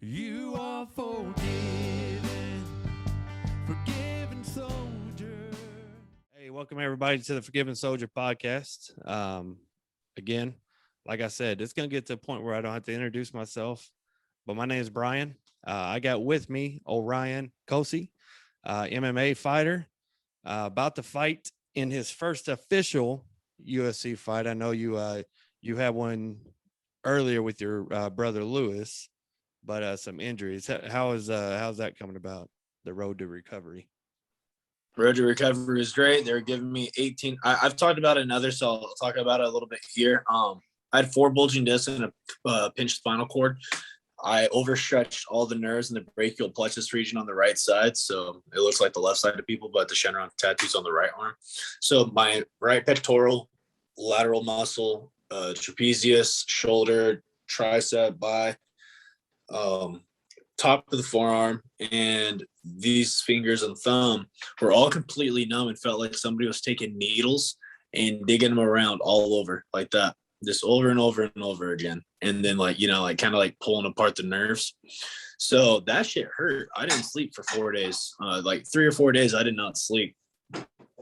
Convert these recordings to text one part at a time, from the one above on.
You are forgiven, forgiven soldier. Hey, welcome everybody to the Forgiven Soldier podcast. Again, like I said, it's going to get to a point where I don't have to introduce myself, but my name is Brian. I got with me Orion Kosi, MMA fighter, about to fight in his first official UFC fight. I know you had one earlier with your brother Lewis, but some injuries. How's that coming about? The road to recovery. Road to recovery is great. They're giving me 18. I've talked about it in others, so I'll talk about it a little bit here. I had 4 bulging discs and a pinched spinal cord. I overstretched all the nerves in the brachial plexus region on the right side, so it looks like the left side of people, but the Shenron tattoo's on the right arm. So my right pectoral, lateral muscle, trapezius, shoulder, tricep, bi, top of the forearm, and these fingers and thumb were all completely numb and felt like somebody was taking needles and digging them around all over like that, just over and over and over again. And then kind of pulling apart the nerves. So that shit hurt. I didn't sleep for 4 days. 3 or 4 days I did not sleep.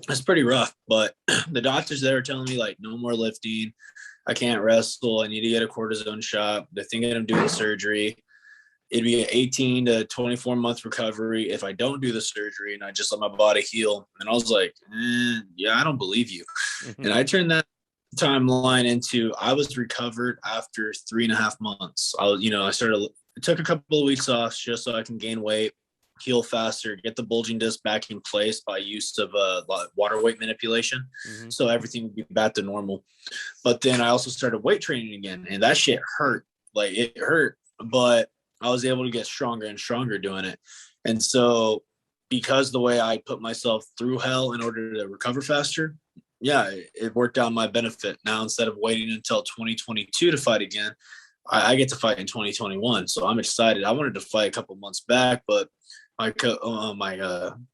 It's pretty rough, but the doctors there are telling me no more lifting. I can't wrestle. I need to get a cortisone shot. They're thinking I'm doing surgery. It'd be an 18 to 24 month recovery if I don't do the surgery and I just let my body heal. And I was like, yeah, I don't believe you. And I turned that timeline into, I was recovered after 3.5 months. It took a couple of weeks off just so I can gain weight, heal faster, get the bulging disc back in place by use of water weight manipulation. So everything would be back to normal. But then I also started weight training again, and that shit hurt. It hurt, but I was able to get stronger and stronger doing it. And so because the way I put myself through hell in order to recover faster, yeah, it worked out in my benefit. Now, instead of waiting until 2022 to fight again, I get to fight in 2021. So I'm excited. I wanted to fight a couple months back, but my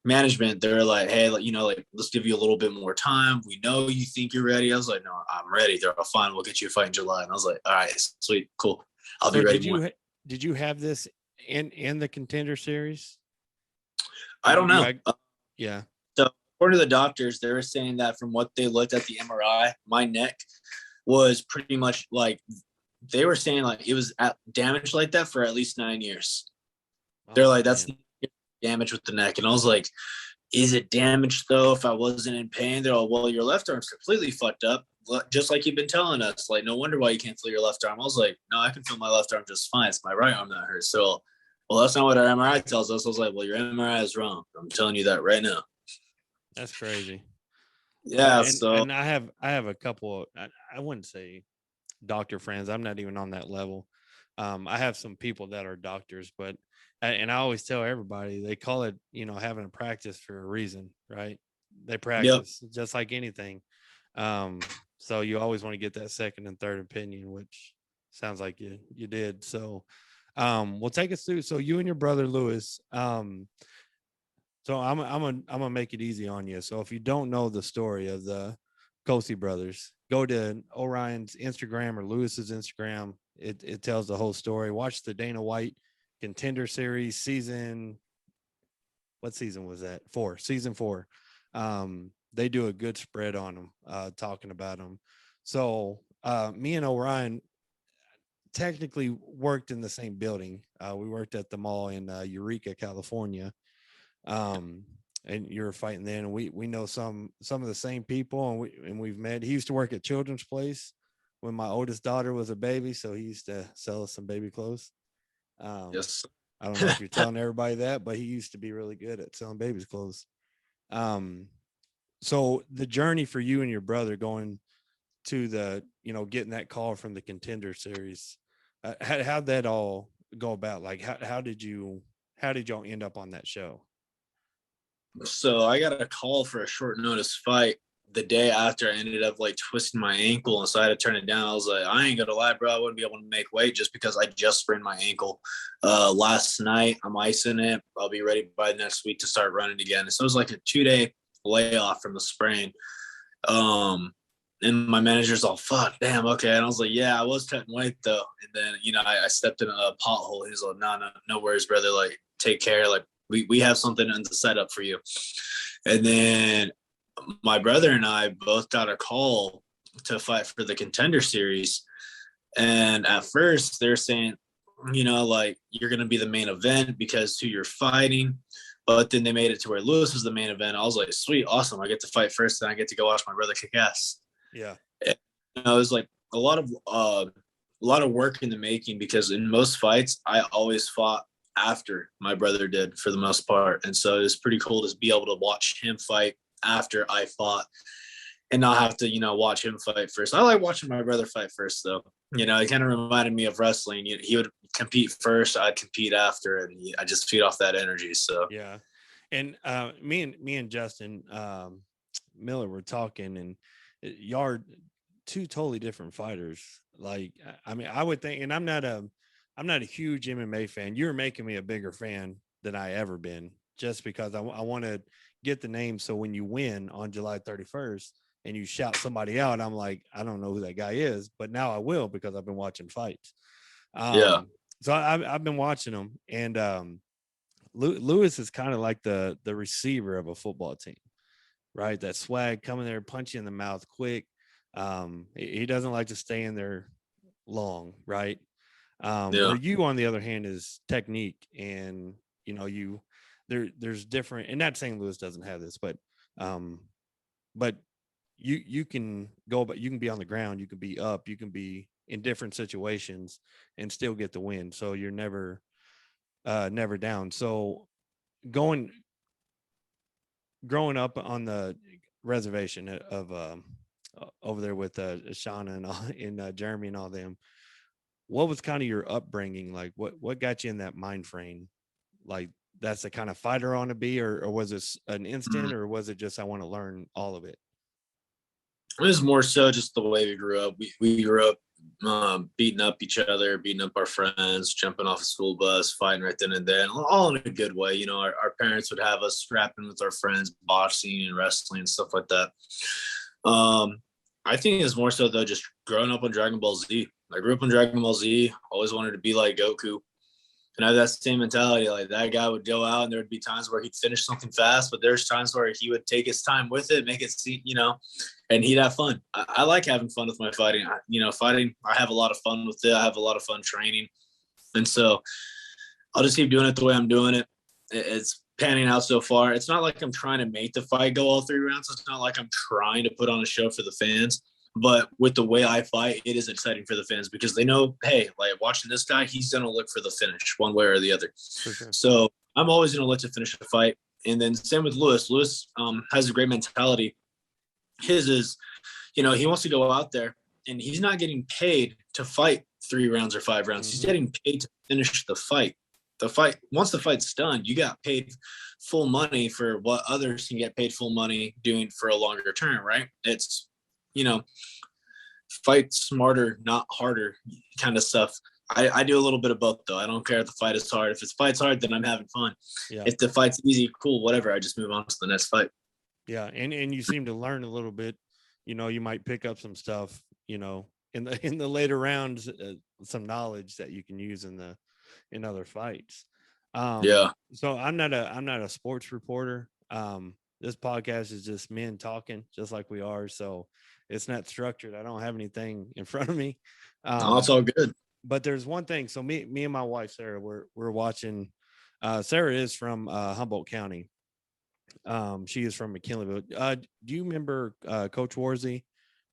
management, they're like, hey, let's give you a little bit more time. We know you think you're ready. I was like, no, I'm ready. They're all fine. We'll get you a fight in July. And I was like, all right, sweet, cool. I'll be ready. Did you have this in the Contender Series? I don't know. Yeah. So according to the doctors, they were saying that from what they looked at the MRI, my neck was pretty much they were saying it was damaged like that for at least 9 years. They're like, that's damage with the neck. And I was like, is it damaged though if I wasn't in pain? They're all, well, your left arm's completely fucked up, just like you've been telling us. No wonder why you can't feel your left arm. I was like, no, I can feel my left arm just fine. It's my right arm that hurts. So, well, that's not what our MRI tells us. I was like, well, your MRI is wrong. I'm telling you that right now. That's crazy. Yeah. And I have a couple of, I wouldn't say doctor friends. I'm not even on that level. I have some people that are doctors, and I always tell everybody, they call it, having a practice for a reason, right? They practice just like anything. So you always want to get that second and third opinion, which sounds like you did. So, we'll take us through. So you and your brother Lewis, so I'm gonna make it easy on you. So if you don't know the story of the Kosi brothers, go to Orion's Instagram or Lewis's Instagram. It tells the whole story. Watch the Dana White Contender Series season. What season was that? Season 4. They do a good spread on them, talking about them. So me and Orion technically worked in the same building. We worked at the mall in Eureka, California. And you were fighting then, and we know some of the same people, and we've met. He used to work at Children's Place when my oldest daughter was a baby, so he used to sell us some baby clothes. Yes. I don't know if you're telling everybody that, but he used to be really good at selling babies clothes. So the journey for you and your brother going to the, getting that call from the Contender Series, how'd that all go about? How did y'all end up on that show? So I got a call for a short notice fight the day after I ended up twisting my ankle, and so I had to turn it down. I was like, I ain't gonna lie, bro, I wouldn't be able to make weight just because I just sprained my ankle last night. I'm icing it. I'll be ready by next week to start running again. So it was a 2-day layoff from the sprain. And my manager's all, fuck, damn, okay. And I was like, yeah, I was cutting weight though. And then, I stepped in a pothole. He's like, no worries, brother. Like, take care. Like, we have something in the setup for you. And then my brother and I both got a call to fight for the Contender Series. And at first they're saying, like, you're going to be the main event because who you're fighting. But then they made it to where Lewis was the main event. I was like, sweet, awesome. I get to fight first, and I get to go watch my brother kick ass. Yeah. It was like a lot of work in the making, because in most fights I always fought after my brother did for the most part. And so it was pretty cool to be able to watch him fight after I fought and not have to, watch him fight first. I like watching my brother fight first though. It kind of reminded me of wrestling. He would compete first, I'd compete after, and I just feed off that energy. So yeah. And me and Justin Miller were talking, and y'all are two totally different fighters. Like, I mean, I would think, and I'm not a huge MMA fan. You're making me a bigger fan than I ever been, just because I want to get the name. So when you win on July 31st and you shout somebody out, I'm like, I don't know who that guy is, but now I will, because I've been watching fights. yeah. So I've been watching them, and Lewis is kind of like the receiver of a football team, right? That swag, coming there, punch you in the mouth quick. He doesn't like to stay in there long, right? Yeah. Where you, on the other hand, is technique, and there's different. And not saying Lewis doesn't have this, um, but you can go, but you can be on the ground, you can be up, you can be in different situations and still get the win. So you're never down. So going growing up on the reservation of over there with Shauna and and Jeremy and all them, what was kind of your upbringing like? What got you in that mind frame? Like, that's the kind of fighter I want to be, or was this an instant, or was it just I want to learn all of it? It was more so just the way we grew up. We grew up beating up each other, beating up our friends, jumping off a school bus, fighting right then and there, all in a good way. Our parents would have us scrapping with our friends, boxing and wrestling and stuff like that. I think it's more so though just growing up on Dragon Ball Z. I grew up on Dragon Ball Z, always wanted to be like Goku. And I have that same mentality. Like, that guy would go out and there would be times where he'd finish something fast, but there's times where he would take his time with it, make it seem, and he'd have fun. I like having fun with my fighting. Fighting, I have a lot of fun with it. I have a lot of fun training. And so I'll just keep doing it the way I'm doing it. It's panning out so far. It's not like I'm trying to make the fight go all 3 rounds. It's not like I'm trying to put on a show for the fans. But with the way I fight, it is exciting for the fans, because they know, hey, like, watching this guy, he's going to look for the finish one way or the other. Sure. So I'm always going to look to finish the fight. And then same with Lewis. Lewis has a great mentality. His is, he wants to go out there, and he's not getting paid to fight 3 rounds or 5 rounds. Mm-hmm. He's getting paid to finish the fight. Once the fight's done, you got paid full money for what others can get paid full money doing for a longer term, right? It's, fight smarter, not harder kind of stuff. I do a little bit of both though. I don't care if the fight is hard. If it's fight's hard, then I'm having fun. Yeah. If the fight's easy, cool, whatever. I just move on to the next fight. Yeah. And you seem to learn a little bit, you might pick up some stuff, in the later rounds, some knowledge that you can use in other fights. Yeah. So I'm not a sports reporter. This podcast is just men talking, just like we are. So it's not structured. I don't have anything in front of me. No, it's all good. But there's one thing. So me and my wife, Sarah, we're watching. Sarah is from Humboldt County. She is from McKinleyville. Do you remember Coach Warzy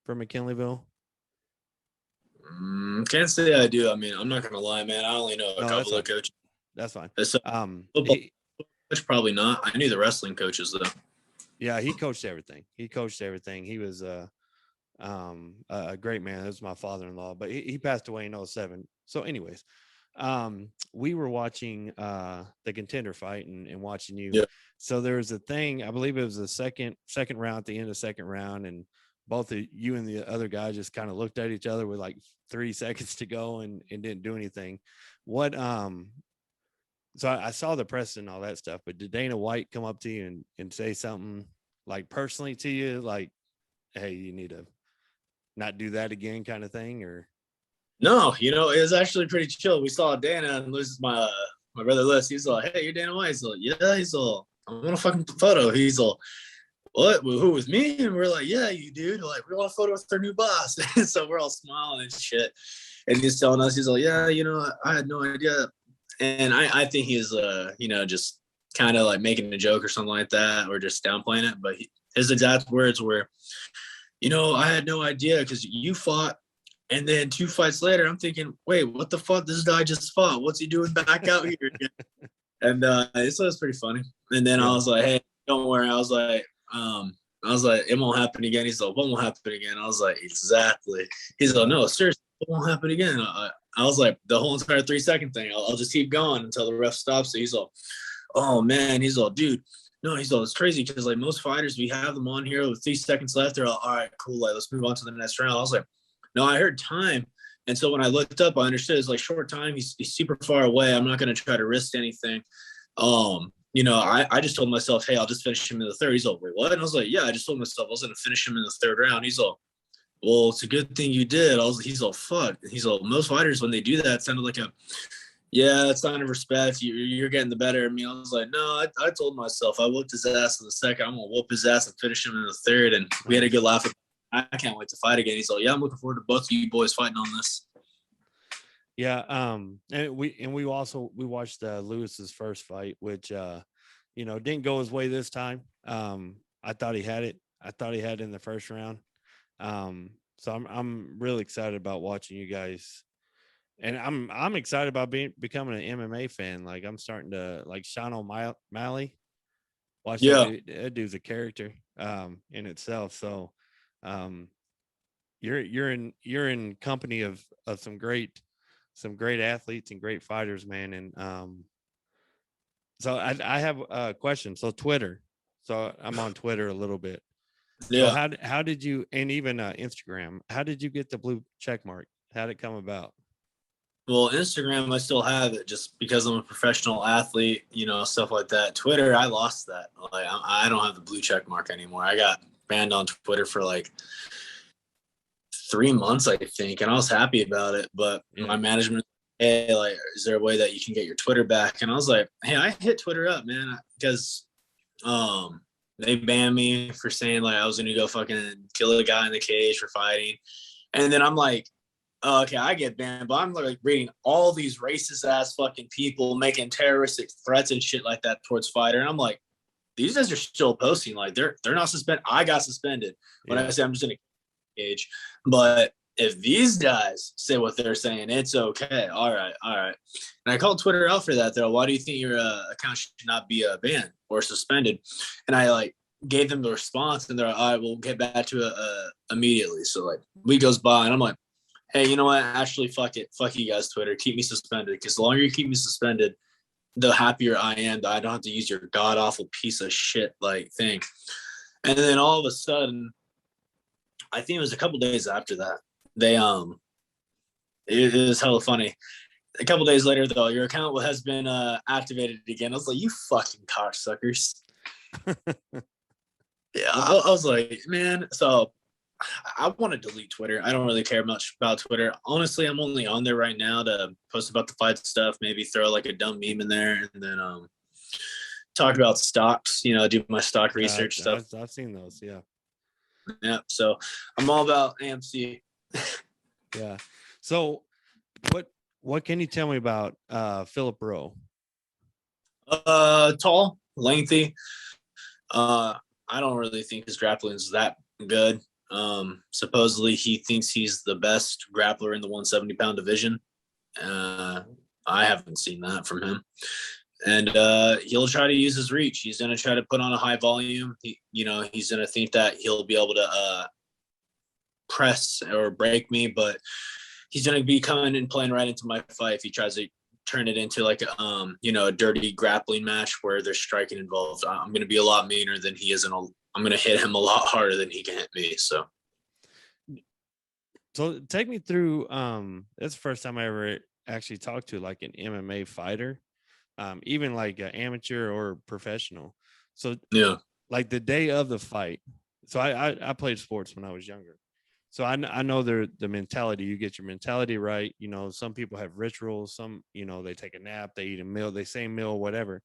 from McKinleyville? Can't say I do. I mean, I'm not gonna lie, man. I only know a couple of coaches. That's fine. Football coach, probably not. I knew the wrestling coaches though. Yeah, he coached everything. He was a great man. That was my father-in-law, but he passed away in 2007. So anyways, we were watching the Contender fight and watching you. Yeah. So there was a thing, I believe it was the second round, at the end of the second round, and both of you and the other guy just kind of looked at each other with like 3 seconds to go and didn't do anything. What so I saw the press and all that stuff, but did Dana White come up to you and say something like personally to you, like, hey, you need to not do that again kind of thing? Or No, it was actually pretty chill. We saw Dana, and this is my brother Liz. He's like, "Hey, you're Dana White." He's like, "Yeah." He's like, "I want a fucking photo." He's like, "What? Who, with me?" And we're like, "Yeah, you dude." Like, we want a photo with our new boss. So we're all smiling and shit. And he's telling us, he's like, "Yeah, I had no idea." And I think he's just kind of like making a joke or something like that, or just downplaying it. But his exact words were, "I had no idea because you fought." And then 2 fights later, I'm thinking, wait, what the fuck? This guy just fought. What's he doing back out here? And so it's pretty funny. And then I yeah, was like, hey, don't worry. I was like, it won't happen again. He's like, what won't happen again? I was like, exactly. He's like, no, seriously, it won't happen again. I was like, the whole entire 3 second thing. I'll just keep going until the ref stops. So he's like, oh man. He's like, dude. No, he's like, it's crazy because like most fighters, we have them on here with 3 seconds left. They're like, all right, cool. Like, let's move on to the next round. I was like, no, I heard time. And so when I looked up, I understood it's like short time. He's super far away. I'm not going to try to risk anything. I just told myself, hey, I'll just finish him in the third. He's like, wait, what? And I was like, yeah, I just told myself I was going to finish him in the third round. He's like, well, it's a good thing you did. He's all, fuck. He's all, most fighters, when they do that, it sounded like yeah, it's not a respect. You're getting the better of me. I was like, no, I told myself I whooped his ass in the second. I'm going to whoop his ass and finish him in the third. And we had a good laugh. I can't wait to fight again. He's like, yeah, I'm looking forward to both of you boys fighting on this. yeah. And we watched Lewis's first fight, which didn't go his way this time. I thought he had it. I thought he had it in the first round. So I'm really excited about watching you guys, and I'm excited about becoming an MMA fan. Like, I'm starting to like Sean O'Malley. Watch that Yeah. dude. That dude's a character in itself. So um, you're in company of some great athletes and great fighters, man. And so I have a question. So Twitter. So I'm on Twitter a little bit. So Yeah. how did you, and even Instagram, how did you get the blue check mark? How did it come about? Well, Instagram, I still have it just because I'm a professional athlete, stuff like that. Twitter, I lost that. Like, I don't have the blue check mark anymore. I got banned on Twitter for like 3 months, I think, and I was happy about it. But Yeah. my management, hey, like, is there a way that you can get your Twitter back? And I was like, hey, I hit Twitter up, man, because they banned me for saying like I was gonna go fucking kill a guy in the cage for fighting, and then I'm like, oh, okay, I get banned, but I'm like reading all these racist ass fucking people making terroristic threats and shit like that towards fighter, and I'm like, these guys are still posting, like they're not suspended. I got suspended when I Yeah. say I'm just gonna cage, but if these guys say what they're saying, it's okay. All right, all right. And I called Twitter out for that though. Why do you think your account should not be banned or suspended? And I like gave them the response, and they're like, all right, we'll get back to it immediately. So like week goes by, and I'm like, hey, you know what? Actually, fuck it, fuck you guys, Twitter. Keep me suspended, because the longer you keep me suspended, the happier I am that I don't have to use your god awful piece of shit like thing. And then all of a sudden, I think it was a couple days after that, they it was hella funny. A couple days later though, your account has been activated again. I was like, you fucking cocksuckers. Yeah, I was like, man. So I want to delete Twitter. I don't really care much about Twitter. Honestly, I'm only on there right now to post about the fight stuff, maybe throw like a dumb meme in there, and then talk about stocks, do my stock Yeah, research stuff. I've seen those. Yeah. Yeah. So I'm all about AMC. Yeah. So what can you tell me about Philip Rowe? Tall, lengthy. I don't really think his grappling is that good. Supposedly he thinks he's the best grappler in the 170-pound division. I haven't seen that from him. And he'll try to use his reach. He's going to try to put on a high volume. He's going to think that he'll be able to press or break me, but he's going to be coming and playing right into my fight if he tries to turn it into like a dirty grappling match where there's striking involved. I'm going to be a lot meaner than he is, and I'm going to hit him a lot harder than he can hit me. So take me through. That's the first time I ever actually talked to like an MMA fighter, even like an amateur or professional. So yeah, like the day of the fight. So I played sports when I was younger. So I know the mentality. You get your mentality right. You know, some people have rituals. Some, you know, they take a nap, they eat a meal, they say meal, whatever.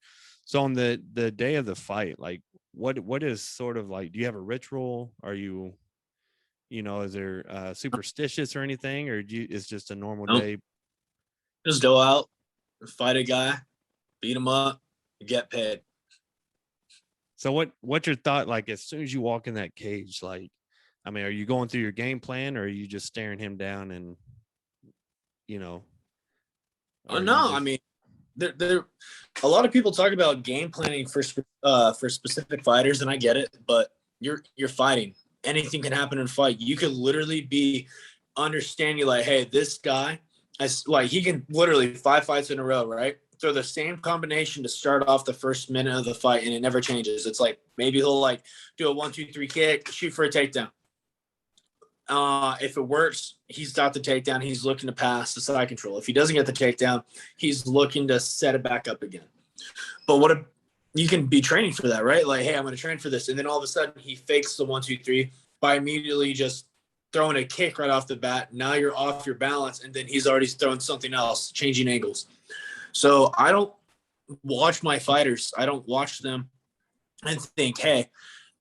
So on the day of the fight, like what is sort of like? Do you have a ritual? Are you, you know, is there superstitious or anything, or do you, it's just a normal Nope. day? Just go out, fight a guy, beat him up, get paid. So what's your thought like as soon as you walk in that cage? Like, I mean, are you going through your game plan, or are you just staring him down and, you know, Oh or you no, I just mean, there a lot of people talk about game planning for specific fighters, and I get it, but you're fighting. Anything can happen in a fight. You could literally be understanding like, hey, this guy, as like he can literally 5 fights in a row, right? Throw the same combination to start off the first minute of the fight, and it never changes. It's like maybe he'll like do a 1-2-3 kick, shoot for a takedown. If it works, he's got the takedown. He's looking to pass the side control. If he doesn't get the takedown, he's looking to set it back up again. But what if you can be training for that, right? Like, hey, I'm going to train for this. And then all of a sudden he fakes the 1-2-3 by immediately just throwing a kick right off the bat. Now you're off your balance. And then he's already throwing something else, changing angles. So I don't watch my fighters. I don't watch them and think, hey,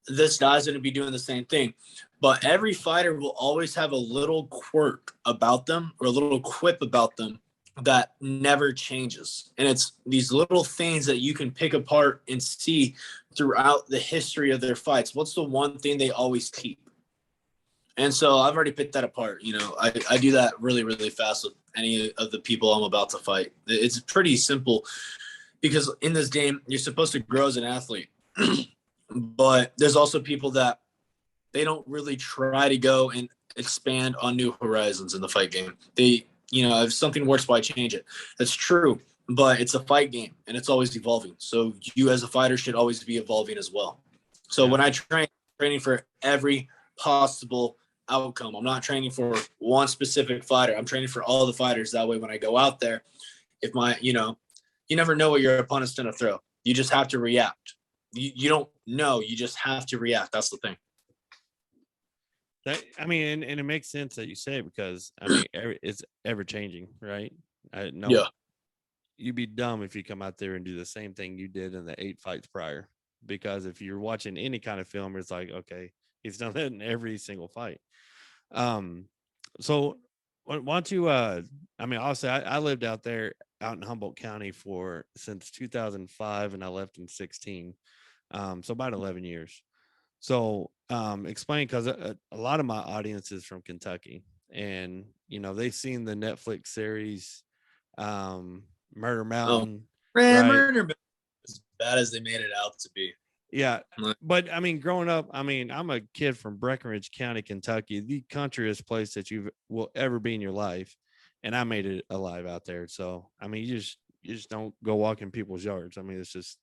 this guy's going to be doing the same thing. But every fighter will always have a little quirk about them or a little quip about them that never changes. And it's these little things that you can pick apart and see throughout the history of their fights. What's the one thing they always keep? And so I've already picked that apart. You know, I do that really, really fast with any of the people I'm about to fight. It's pretty simple because in this game, you're supposed to grow as an athlete. But there's also people that they don't really try to go and expand on new horizons in the fight game. They, you know, if something works, why change it? That's true, but it's a fight game and it's always evolving. So you as a fighter should always be evolving as well. So yeah. when I training for every possible outcome, I'm not training for one specific fighter. I'm training for all the fighters. That way, when I go out there, if my, you know, you never know what your opponent's going to throw. You just have to react. You don't know. You just have to react. That's the thing. That, I mean, and it makes sense that you say it because I mean, it's ever changing, right? I know. Yeah. You'd be dumb if you come out there and do the same thing you did in the 8 fights prior. Because if you're watching any kind of film, it's like, okay, he's done that in every single fight. So why don't you? I mean, obviously, I lived out there out in Humboldt County for since 2005, and I left in 16. So about 11 years. So explain, because a lot of my audience is from Kentucky, and you know they've seen the Netflix series Murder Oh, Mountain, man, right? Murder Mountain as bad as they made it out to be. Yeah, but I mean, growing up, I mean, I'm a kid from Breckenridge County, Kentucky, the countryest place that you will ever be in your life, and I made it alive out there. So I mean, you just don't go walk in people's yards. I mean, it's just,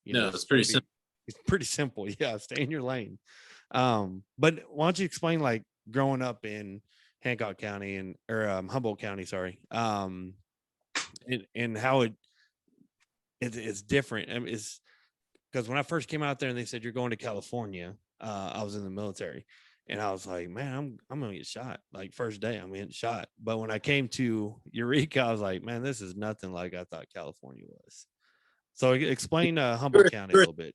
you No, know, it's pretty simple. it's pretty simple. Yeah, stay in your lane. But why don't you explain like growing up in Hancock County and or Humboldt County, sorry, and how it's different. I mean, it's because when I first came out there and they said you're going to California, I was in the military, and I was like, man, I'm gonna get shot. Like first day, I'm getting shot. But when I came to Eureka, I was like, man, this is nothing like I thought California was. So explain Humboldt County a little bit.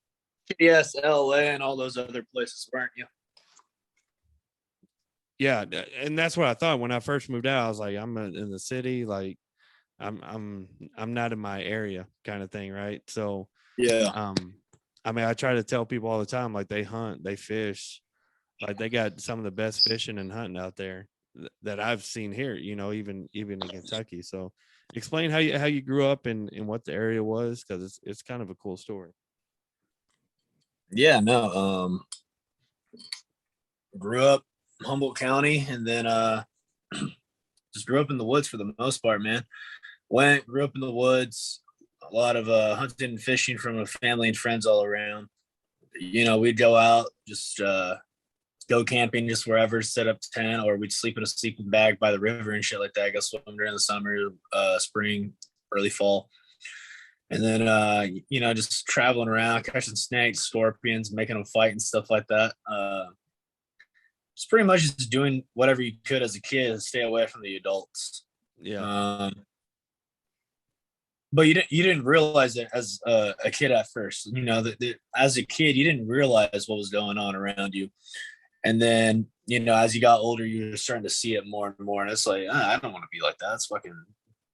Yes, LA, and all those other places, weren't you? Yeah, and that's what I thought when I first moved out. I was like, I'm in the city, like I'm not in my area, kind of thing, right? So, Yeah. I mean, I try to tell people all the time, like they hunt, they fish, like they got some of the best fishing and hunting out there that I've seen here. You know, even in Kentucky. So, explain how you grew up and what the area was, because it's kind of a cool story. Yeah, no. Grew up Humboldt County, and then just grew up in the woods for the most part, man. Grew up in the woods, a lot of hunting and fishing from a family and friends all around. You know, we'd go out, just go camping just wherever, set up tent, or we'd sleep in a sleeping bag by the river and shit like that. Go swim during the summer, spring, early fall. And then, you know, just traveling around, catching snakes, scorpions, making them fight and stuff like that. it's pretty much just doing whatever you could as a kid to stay away from the adults. Yeah. Um, but you didn't realize it as a kid at first. You know that as a kid, you didn't realize what was going on around you, and then as you got older, you were starting to see it more and more. And it's like, I don't want to be like that.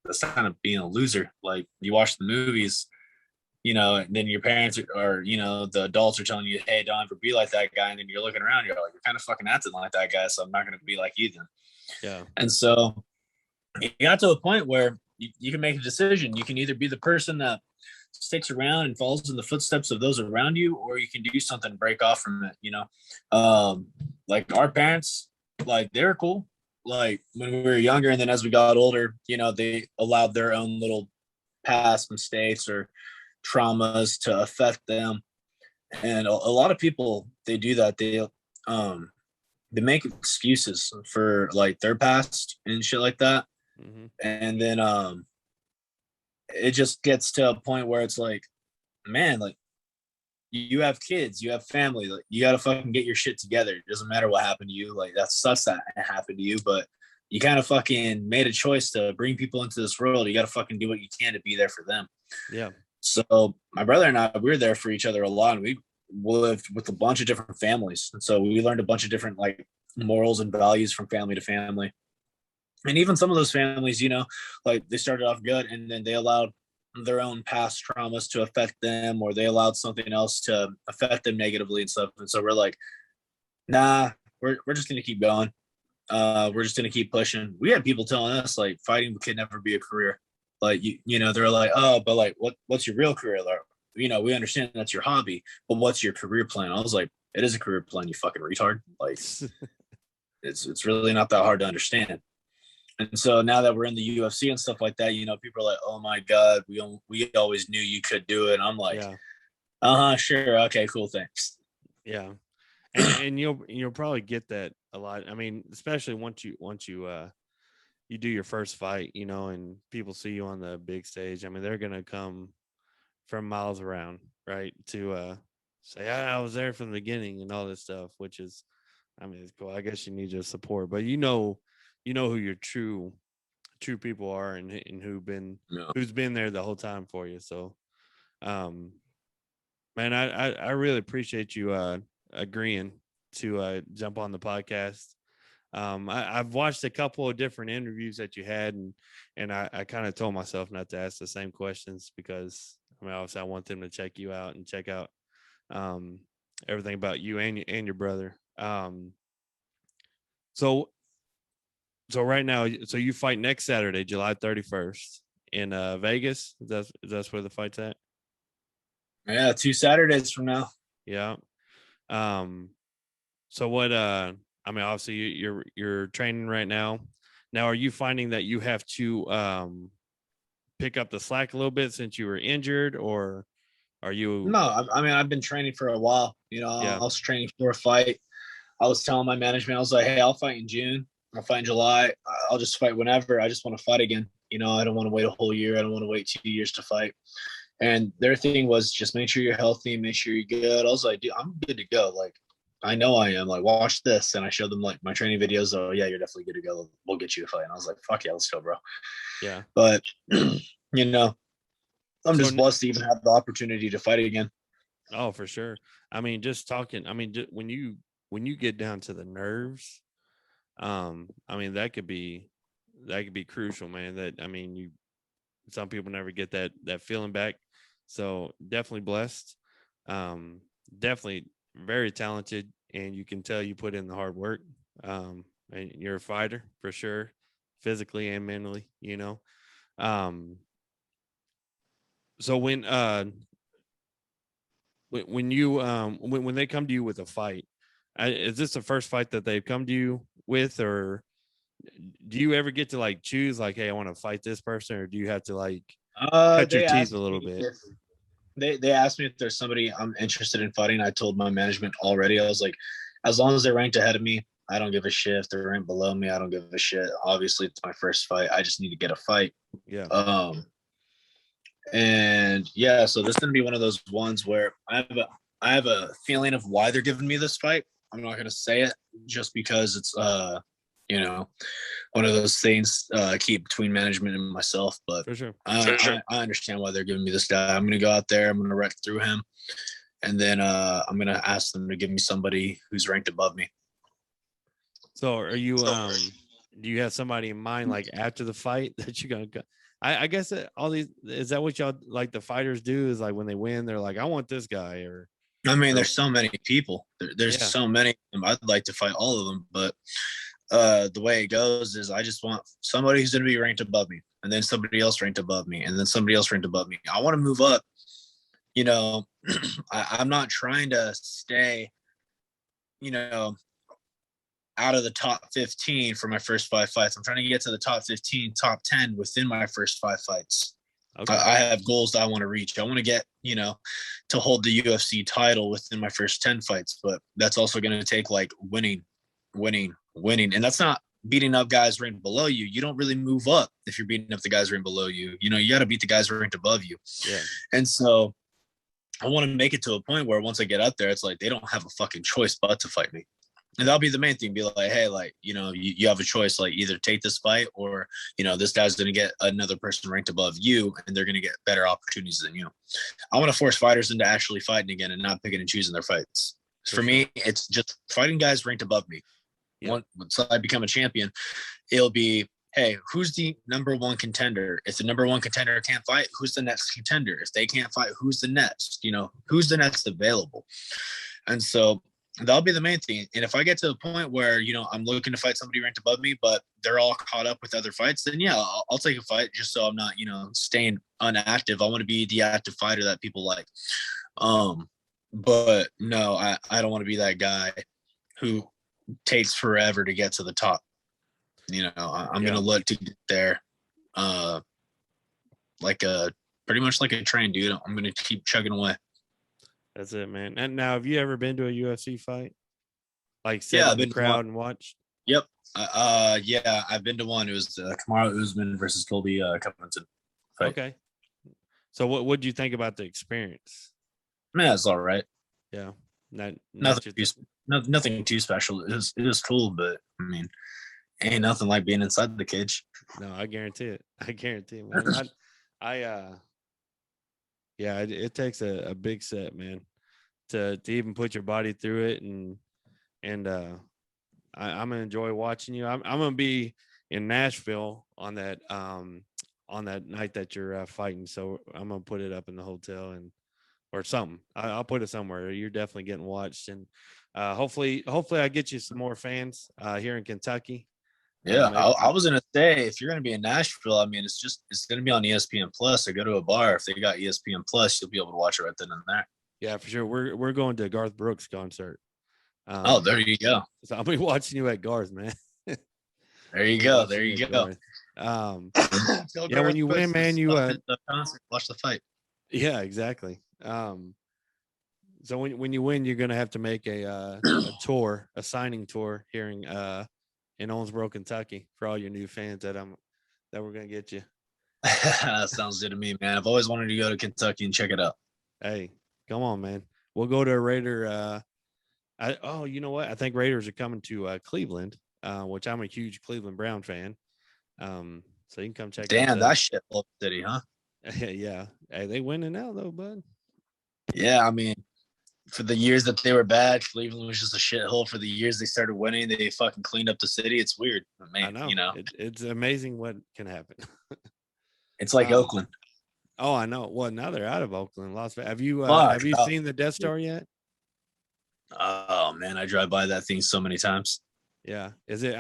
That's kind of being a loser. Like you watch the movies, and then your parents are the adults are telling you, hey, don't ever be like that guy. And then you're looking around, you're like, you're kind of fucking acting like that guy. So I'm not going to be like you then. Yeah. And so you got to a point where you can make a decision. You can either be the person that sticks around and follows in the footsteps of those around you, or you can do something, break off from it. Like our parents, like they were cool, like when we were younger, and then as we got older, they allowed their own little past mistakes or traumas to affect them. And a lot of people, they do that. They make excuses for like their past and shit like that. Mm-hmm. And then it just gets to a point where it's like, man, like you have kids, you have family, like you got to fucking get your shit together. It doesn't matter what happened to you. Like that sucks that happened to you, but you kind of fucking made a choice to bring people into this world. You got to fucking do what you can to be there for them. Yeah. So my brother and I, we were there for each other a lot, and we lived with a bunch of different families. And so we learned a bunch of different like morals and values from family to family. And even some of those families, like they started off good, and then they allowed their own past traumas to affect them, or they allowed something else to affect them negatively and stuff. And so we're like, nah, we're just going to keep going. We're just going to keep pushing. We had people telling us like fighting could never be a career. Like, they're like, oh, but like, what's your real career? Like, we understand that's your hobby, but what's your career plan? I was like, it is a career plan, you fucking retard. Like, it's really not that hard to understand. And so now that we're in the UFC and stuff like that, people are like, oh my God, we always knew you could do it. And I'm like, yeah. Sure. Okay, cool. Thanks. Yeah. And you'll probably get that a lot. I mean, especially once you do your first fight, and people see you on the big stage. I mean, they're going to come from miles around, right? To say, I was there from the beginning and all this stuff, which is, I mean, it's cool. I guess you need your support, but you know who your true people are, and who's been there the whole time for you. So, man, I really appreciate you agreeing to jump on the podcast. I've watched a couple of different interviews that you had, and I kind of told myself not to ask the same questions because I mean, obviously I want them to check you out and check out everything about you and your brother. So right now, so you fight next Saturday, July 31st in Vegas. That's where the fight's at? Yeah, 2 Saturdays from now. Yeah. So what I mean, obviously you're training right now. Now, are you finding that you have to pick up the slack a little bit since you were injured, or are you? No, I mean, I've been training for a while. Yeah. I was training for a fight. I was telling my management, I was like, hey, I'll fight in June. I'll fight in July. I'll just fight whenever. I just want to fight again. I don't want to wait a whole year. I don't want to wait 2 years to fight. And their thing was just make sure you're healthy, make sure you're good. I was like, dude, I'm good to go. Like, I know I am. Like, watch this. And I showed them like my training videos. Oh, yeah, you're definitely good to go. We'll get you a fight. And I was like, fuck yeah, let's go, bro. Yeah. But, I'm just blessed to even have the opportunity to fight again. Oh, for sure. I mean, just talking. I mean, when you get down to the nerves, I mean, that could be crucial, man. That, I mean, some people never get that feeling back. So definitely blessed. Definitely very talented, and you can tell you put in the hard work. And you're a fighter for sure, physically and mentally, So when you when they come to you with a fight, is this the first fight that they've come to you with, or do you ever get to like choose like, hey, I want to fight this person, or do you have to like cut your teeth a little bit? They asked me if there's somebody I'm interested in fighting. I told my management already. I was like, as long as they're ranked ahead of me, I don't give a shit. If they're ranked below me, I don't give a shit. Obviously, it's my first fight. I just need to get a fight. Yeah. And yeah, so this is gonna be one of those ones where I have a feeling of why they're giving me this fight. I'm not gonna say it just because it's one of those things keep between management and myself. But For sure. I understand why they're giving me this guy. I'm gonna go out there. I'm gonna wreck through him, and then I'm gonna ask them to give me somebody who's ranked above me. So are you do you have somebody in mind like after the fight that you're gonna go? I guess that all these is that what y'all like the fighters do is like when they win, they're like, I want this guy or I mean, there's so many people. There's yeah. so many. I'd like to fight all of them, but the way it goes is I just want somebody who's going to be ranked above me, and then somebody else ranked above me, and then somebody else ranked above me. I want to move up. You know, I'm not trying to stay, out of the top 15 for my first 5 fights. I'm trying to get to the top 15, top 10 within my first 5 fights. Okay. I have goals that I want to reach. I want to get, to hold the UFC title within my first 10 fights, but that's also going to take like winning. And that's not beating up guys ranked below you. You don't really move up if you're beating up the guys ranked below you. You got to beat the guys ranked above you. Yeah. And so I want to make it to a point where once I get up there, it's like they don't have a fucking choice but to fight me. And that'll be the main thing. Be like, hey, like, you have a choice, like either take this fight or, this guy's going to get another person ranked above you and they're going to get better opportunities than you. I want to force fighters into actually fighting again and not picking and choosing their fights. For me, it's just fighting guys ranked above me. Yep. Once I become a champion, it'll be, hey, who's the number one contender? If the number one contender can't fight, who's the next contender? If they can't fight, who's the next? Who's the next available? And so that'll be the main thing. And if I get to the point where, I'm looking to fight somebody ranked above me, but they're all caught up with other fights, then yeah, I'll take a fight just so I'm not, staying inactive. I want to be the active fighter that people like. But no, I don't want to be that guy who takes forever to get to the top. I'm going to look to get there pretty much like a train, dude. I'm going to keep chugging away. That's it, man. And now, have you ever been to a UFC fight? Like, sat in the crowd and watched? Yep. Yeah, I've been to one. It was Kamaru Usman versus Colby Covington fight. Okay. So, what did you think about the experience? Man, it's all right. Yeah. Nothing too special. It was cool, but I mean, ain't nothing like being inside the cage. No, I guarantee it. Man. It takes a big set, man, to even put your body through it, and I'm gonna enjoy watching you. I'm gonna be in Nashville on that night that you're fighting, so I'm gonna put it up in the hotel or something. I'll put it somewhere. You're definitely getting watched, and hopefully I get you some more fans here in Kentucky. Yeah, I was gonna say, if you're gonna be in Nashville, I mean, it's gonna be on ESPN Plus. Or go to a bar. If they got ESPN Plus, you'll be able to watch it right then and there. Yeah, for sure. We're going to Garth Brooks concert. There you go. So I'll be watching you at Garth, man. There you go. Yeah, when you win, man, you watch the fight. Yeah, exactly. So when you win, you're gonna have to make a tour, a signing tour here in Owensboro, Kentucky, for all your new fans that we're gonna get you. That sounds good to me, man. I've always wanted to go to Kentucky and check it out. Hey, come on, man. We'll go to a Raider. You know what? I think Raiders are coming to Cleveland, which I'm a huge Cleveland Brown fan. So you can come check. Damn, that shit city, huh? Yeah. Hey, they winning now though, bud. Yeah, I mean, for the years that they were bad, Cleveland was just a shithole. For the years they started winning, they fucking cleaned up the city. It's weird, but man. I know. It's amazing what can happen. It's like Oakland. Oh, I know. Well, now they're out of Oakland, Las Vegas. Have you seen the Death Star yet? Oh man, I drive by that thing so many times. Yeah. Is it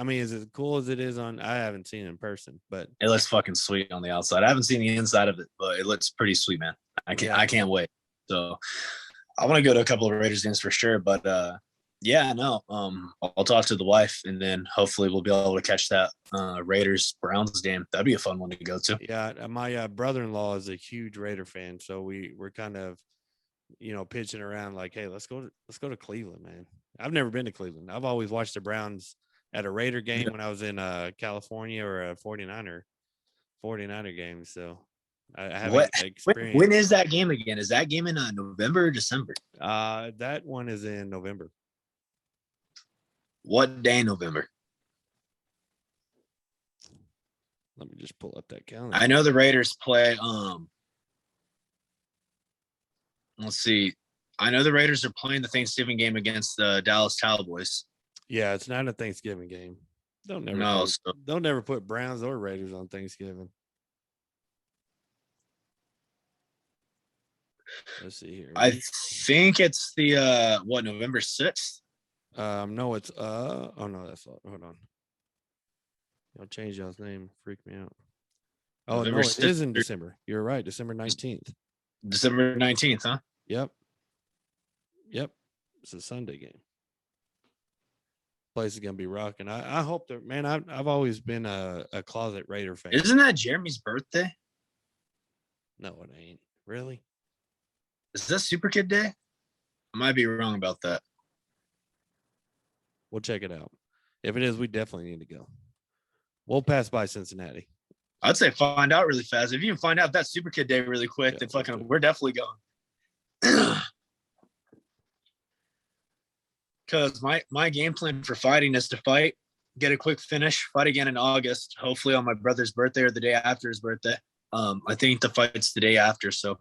cool as it is on? I haven't seen it in person, but it looks fucking sweet on the outside. I haven't seen the inside of it, but it looks pretty sweet, man. I can't wait. So I want to go to a couple of Raiders games for sure, but I'll talk to the wife, and then hopefully we'll be able to catch that Raiders Browns game. That'd be a fun one to go to. Yeah, my brother-in-law is a huge Raider fan, so we're kind of pitching around like, hey, let's go to Cleveland, man. I've never been to Cleveland. I've always watched the Browns at a Raider game when I was in California, or a 49er game. So I haven't experienced. When is that game again? Is that game in November or December? That one is in November. What day in November? Let me just pull up that calendar. I know the Raiders play. Let's see. I know the Raiders are playing the Thanksgiving game against the Dallas Cowboys. Yeah, it's not a Thanksgiving game. Don't never put Browns or Raiders on Thanksgiving. Let's see here. I think it's the November 6th? No, it's oh no, that's hold on. Y'all change y'all's name. Freak me out. Oh November no, it is in December. You're right, December 19th. December 19th, huh? Yep. It's a Sunday game. Place is gonna be rocking. I hope that, man. I've always been a closet Raider fan. Isn't that Jeremy's birthday? No, it ain't. Really? Is that Super Kid Day? I might be wrong about that. We'll check it out. If it is, we definitely need to go. We'll pass by Cincinnati. I'd say find out really fast. If you can find out that's Super Kid Day really quick, then we're definitely going. Because my game plan for fighting is to fight, get a quick finish, fight again in August, hopefully on my brother's birthday or the day after his birthday. I think the fight's the day after, so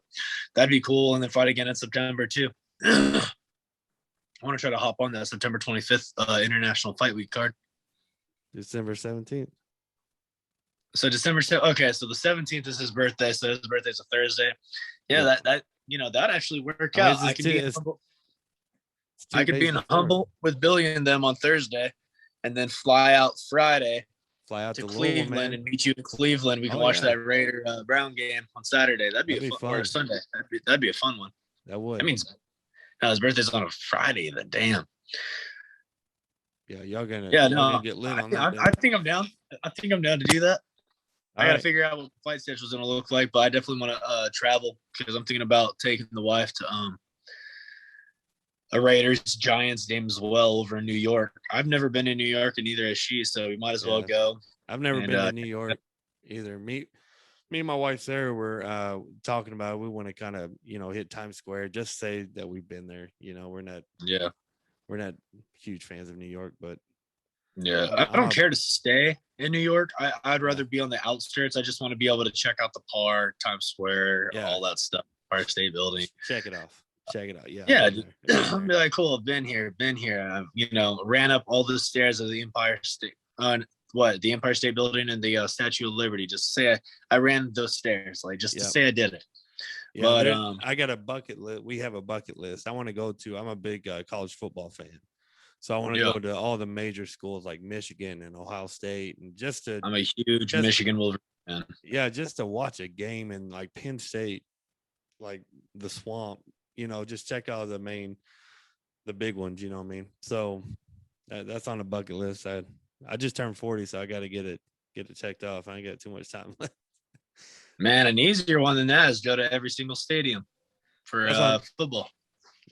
that'd be cool. And then fight again in September too. I want to try to hop on that September 25th International Fight Week card. December 17th. So December 7th. Okay, so the 17th is his birthday. So his birthday's a Thursday. Yeah, that that actually work out. I could be in Humble with Billy and them on Thursday, and then fly out Friday. Fly out to Cleveland and meet you in Cleveland. We can watch that Raider Brown game on Saturday. That'd be fun. Or Sunday. That'd be a fun one. That would. That means his birthday's on a Friday. Then damn. Yeah, y'all gonna get lit on that. I think I'm down. I think I'm down to do that. I got to figure out what the flight schedule is going to look like, but I definitely want to travel because I'm thinking about taking the wife to a Raiders Giants game as well over in New York. I've never been in New York, and neither has she, so we might as well go. I've never been to New York either. Me and my wife Sarah were talking about it. We want to kind of hit Times Square, just say that we've been there. We're not huge fans of New York, but I don't care to stay in New York. I'd rather be on the outskirts. I just want to be able to check out the park, Times Square, all that stuff, Empire State Building. Check it out. Yeah. Yeah. I'll be like, cool. I've been here. Ran up all the stairs of the Empire State, the Empire State Building and the Statue of Liberty. Just to say I ran those stairs, to say I did it. Yeah, but I got a bucket list. We have a bucket list. I want to go to. I'm a big college football fan, so I want to go to all the major schools like Michigan and Ohio State, and I'm a huge Michigan Wolverine fan. Yeah, just to watch a game in like Penn State, like the Swamp. Just check out the big ones. You know what I mean? So that's on the bucket list. I just turned 40, so I got to get it checked off. I ain't got too much time left. Man, an easier one than that is go to every single stadium for football.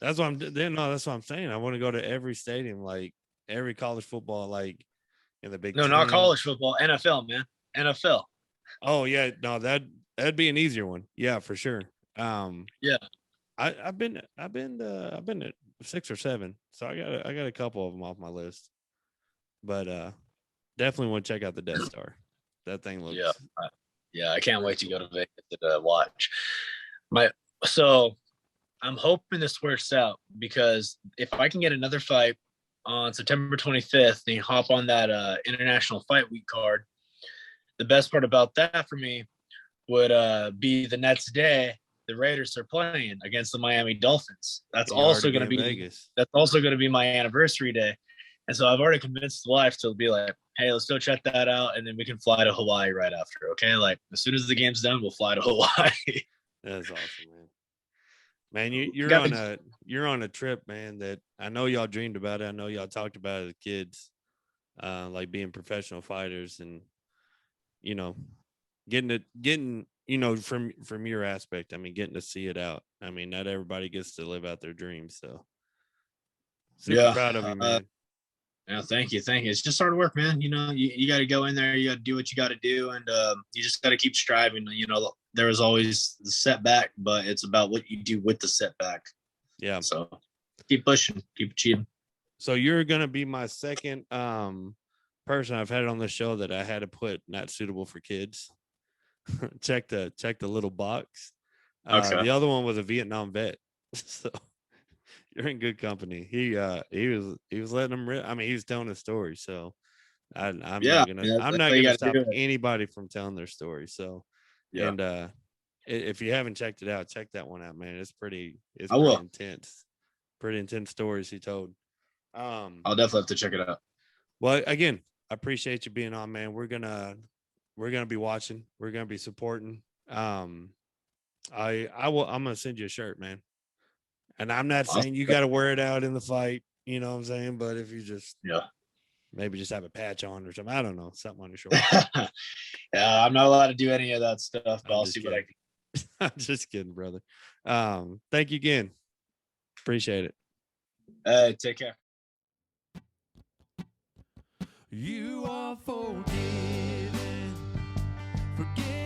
That's what I'm saying. I want to go to every stadium, like every college football, like in the Big Ten. No, not college football, NFL, man. NFL. Oh yeah, no, that'd be an easier one. Yeah, for sure. Yeah. I've been at 6 or 7, so I got a couple of them off my list. But definitely want to check out the Death Star. That thing looks. Yeah, I can't wait to go to Vegas to watch. So I'm hoping this works out because if I can get another fight on September 25th and hop on that International Fight Week card, the best part about that for me would be the next day the Raiders are playing against the Miami Dolphins. That's also going to be Vegas. That's also going to be my anniversary day. And so I've already convinced the wife to be like, hey, let's go check that out. And then we can fly to Hawaii right after. Okay. Like as soon as the game's done, we'll fly to Hawaii. That's awesome, man. Man, you're on a trip, man, that I know y'all dreamed about it. I know y'all talked about it as kids, like being professional fighters and, getting, from your aspect, I mean, getting to see it out. I mean, not everybody gets to live out their dreams. So super proud of you, man. Yeah, thank you. It's just hard work, man. You got to go in there. You got to do what you got to do, and you just got to keep striving. There is always the setback, but it's about what you do with the setback. Yeah. So keep pushing, keep achieving. So you're gonna be my second person I've had on the show that I had to put not suitable for kids. check the little box. Okay. The other one was a Vietnam vet. So you're in good company. He was letting them rip. I mean, he was telling his story. So I'm Yeah, not gonna yeah, I'm that's not how you gonna got to stop do it. anybody from telling their story. So Yeah, and if you haven't checked it out, check that one out, man. It's pretty I will. intense. Pretty intense stories he told. I'll definitely have to check it out. Well, again, I appreciate you being on, man. We're gonna be watching. We're gonna be supporting. I'm gonna send you a shirt, man. And I'm not Awesome. saying you got to wear it out in the fight. You know what I'm saying? But if you just Yeah. maybe just have a patch on or something, I don't know, something on your shoulder. Yeah, I'm not allowed to do any of that stuff, but I'm I'll just see what I kidding. can. I'm just kidding, brother. Thank you again. Appreciate it. Take care. You are forgiven. Forgiven.